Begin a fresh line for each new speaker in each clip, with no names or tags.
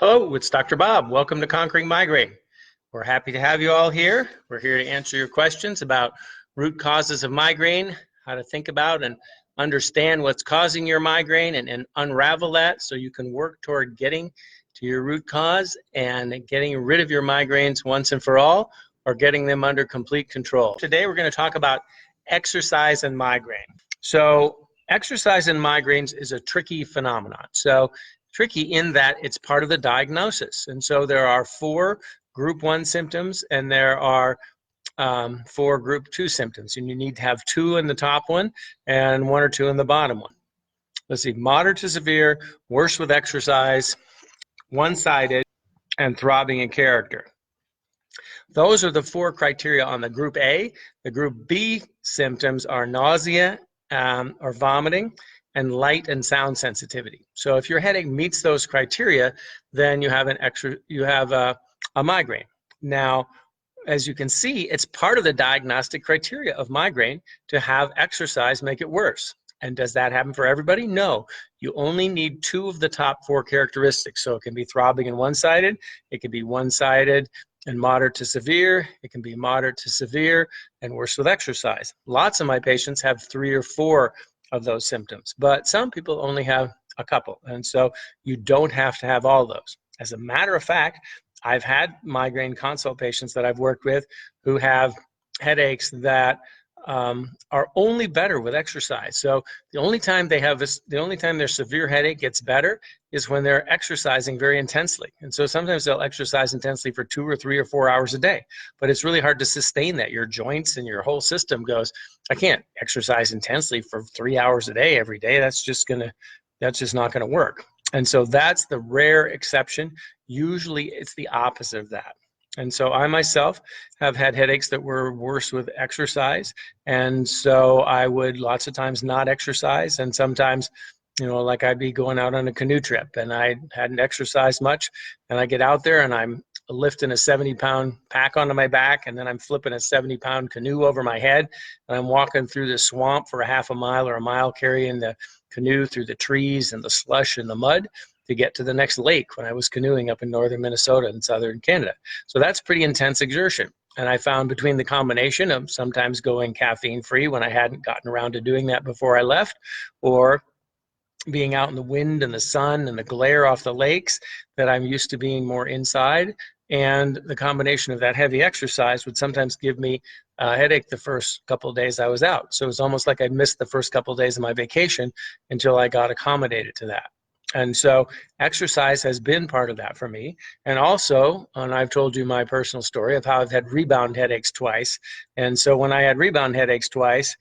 Hello, it's Dr. Bob. Welcome to Conquering Migraine. We're happy to have you all here. We're here to answer your questions about root causes of migraine, how to think about and understand what's causing your migraine and unravel that so you can work toward getting to your root cause and getting rid of your migraines once and for all, or getting them under complete control. Today we're going to talk about exercise and migraine. So exercise and migraines is a tricky phenomenon. Tricky in that it's part of the diagnosis. And so there are 4 group 1 symptoms and there are 4 group 2 symptoms. And you need to have 2 in the top one and 1 or 2 in the bottom one. Let's see, moderate to severe, worse with exercise, one-sided, and throbbing in character. Those are the 4 criteria on the group A. The group B symptoms are nausea or vomiting, and light and sound sensitivity. So if your headache meets those criteria, then you have a migraine. Now, as you can see, it's part of the diagnostic criteria of migraine to have exercise make it worse. And does that happen for everybody? No. You only need 2 of the top 4 characteristics. So it can be throbbing and one-sided, it can be one-sided and moderate to severe, it can be moderate to severe and worse with exercise. Lots of my patients have 3 or 4 of those symptoms, but some people only have a couple, and so you don't have to have all those. As a matter of fact, I've had migraine consult patients that I've worked with who have headaches that are only better with exercise. So the only time their severe headache gets better is when they're exercising very intensely. And so sometimes they'll exercise intensely for 2 or 3 or 4 hours a day, but it's really hard to sustain that. Your joints and your whole system goes, I can't exercise intensely for 3 hours a day every day. That's just not gonna work. And so that's the rare exception. Usually it's the opposite of that. And so I myself have had headaches that were worse with exercise. And so I would lots of times not exercise. And sometimes, like I'd be going out on a canoe trip and I hadn't exercised much. And I get out there and I'm lifting a 70-pound pack onto my back. And then I'm flipping a 70-pound canoe over my head. And I'm walking through the swamp for a half a mile or a mile, carrying the canoe through the trees and the slush and the mud to get to the next lake when I was canoeing up in northern Minnesota and southern Canada. So that's pretty intense exertion. And I found between the combination of sometimes going caffeine free when I hadn't gotten around to doing that before I left, or being out in the wind and the sun and the glare off the lakes, that I'm used to being more inside. And the combination of that heavy exercise would sometimes give me a headache the first couple of days I was out. So it was almost like I missed the first couple of days of my vacation until I got accommodated to that. And so exercise has been part of that for me. And also, and I've told you my personal story of how I've had rebound headaches twice. And so when I had rebound headaches twice,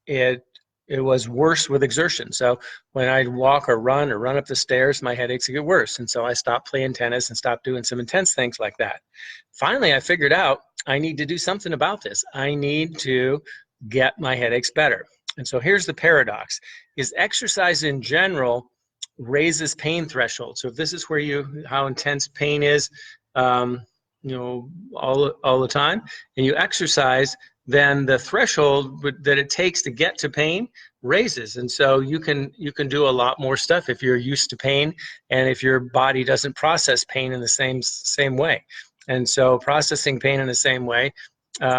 it was worse with exertion. So when I'd walk or run up the stairs, my headaches would get worse. And so I stopped playing tennis and stopped doing some intense things like that. Finally, I figured out I need to do something about this. I need to get my headaches better. And so here's the paradox, is exercise in general raises pain thresholds. So if this is where how intense pain is, all the time, and you exercise, then the threshold that it takes to get to pain raises. And so you can do a lot more stuff if you're used to pain and if your body doesn't process pain in the same way. And so processing pain in the same way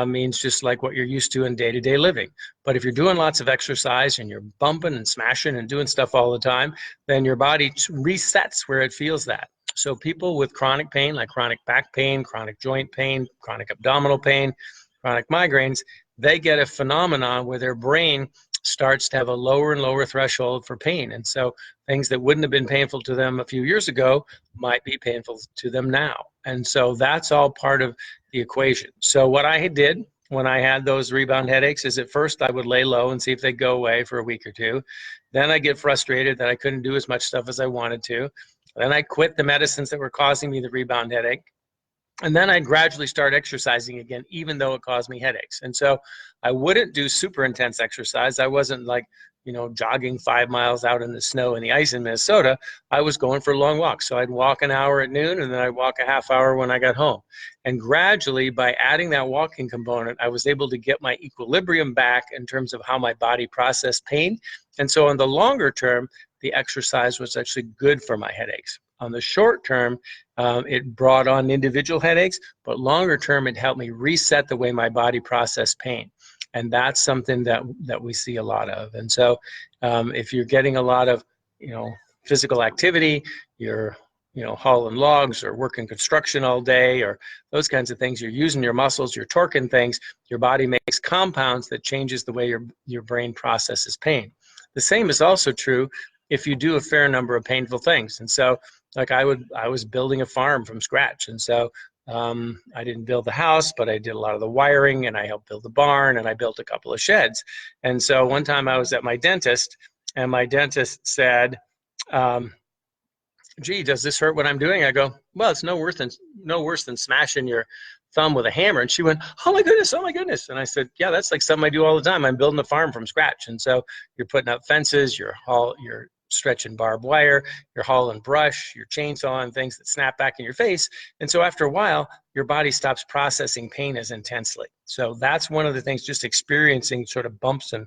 means just like what you're used to in day-to-day living. But if you're doing lots of exercise and you're bumping and smashing and doing stuff all the time, then your body resets where it feels that. So people with chronic pain, like chronic back pain, chronic joint pain, chronic abdominal pain, chronic migraines, they get a phenomenon where their brain starts to have a lower and lower threshold for pain. And so things that wouldn't have been painful to them a few years ago might be painful to them now. And so that's all part of the equation. So what I did when I had those rebound headaches is at first I would lay low and see if they'd go away for a week or two. Then I get frustrated that I couldn't do as much stuff as I wanted to. Then I quit the medicines that were causing me the rebound headache. And then I gradually start exercising again, even though it caused me headaches. And so I wouldn't do super intense exercise. I wasn't like, jogging 5 miles out in the snow and the ice in Minnesota. I was going for long walks. So I'd walk an hour at noon and then I'd walk a half hour when I got home. And gradually, by adding that walking component, I was able to get my equilibrium back in terms of how my body processed pain. And so in the longer term, the exercise was actually good for my headaches. on the short term, it brought on individual headaches, but longer term, it helped me reset the way my body processed pain. And that's something that we see a lot of. And so if you're getting a lot of, physical activity, you're, hauling logs or working construction all day or those kinds of things, you're using your muscles, you're torquing things, your body makes compounds that changes the way your brain processes pain. The same is also true if you do a fair number of painful things. And so like I was building a farm from scratch. And so I didn't build the house, but I did a lot of the wiring, and I helped build the barn, and I built a couple of sheds. And so one time I was at my dentist, and my dentist said, gee, does this hurt what I'm doing? I go, well, it's no worse than smashing your thumb with a hammer. And she went, oh my goodness, oh my goodness. And I said, yeah, that's like something I do all the time. I'm building a farm from scratch. And so you're putting up fences, you're stretching barbed wire, you're hauling brush, you're chainsawing things that snap back in your face. And so after a while, your body stops processing pain as intensely. So that's one of the things, just experiencing sort of bumps and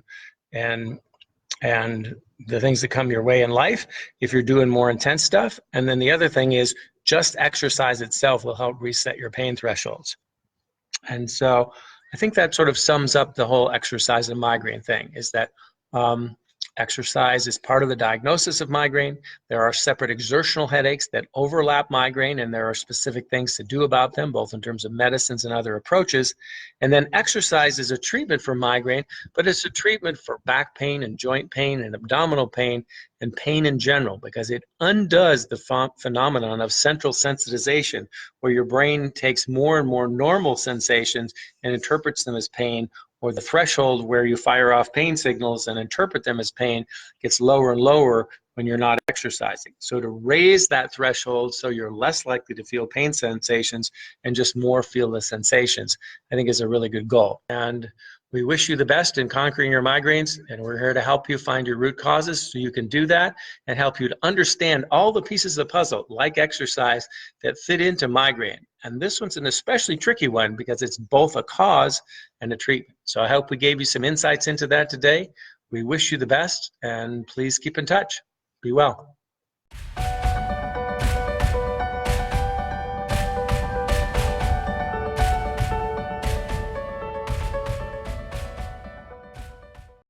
the things that come your way in life if you're doing more intense stuff. And then the other thing is just exercise itself will help reset your pain thresholds. And so I think that sort of sums up the whole exercise and migraine thing, is that exercise is part of the diagnosis of migraine. There are separate exertional headaches that overlap migraine, and there are specific things to do about them, both in terms of medicines and other approaches. And then exercise is a treatment for migraine, but it's a treatment for back pain and joint pain and abdominal pain and pain in general, because it undoes the phenomenon of central sensitization, where your brain takes more and more normal sensations and interprets them as pain, or the threshold where you fire off pain signals and interpret them as pain gets lower and lower when you're not exercising. So to raise that threshold so you're less likely to feel pain sensations and just more feel the sensations, I think is a really good goal. And we wish you the best in conquering your migraines, and we're here to help you find your root causes so you can do that and help you to understand all the pieces of the puzzle, like exercise, that fit into migraine. And this one's an especially tricky one because it's both a cause and a treatment. So I hope we gave you some insights into that today. We wish you the best, and please keep in touch. Be well.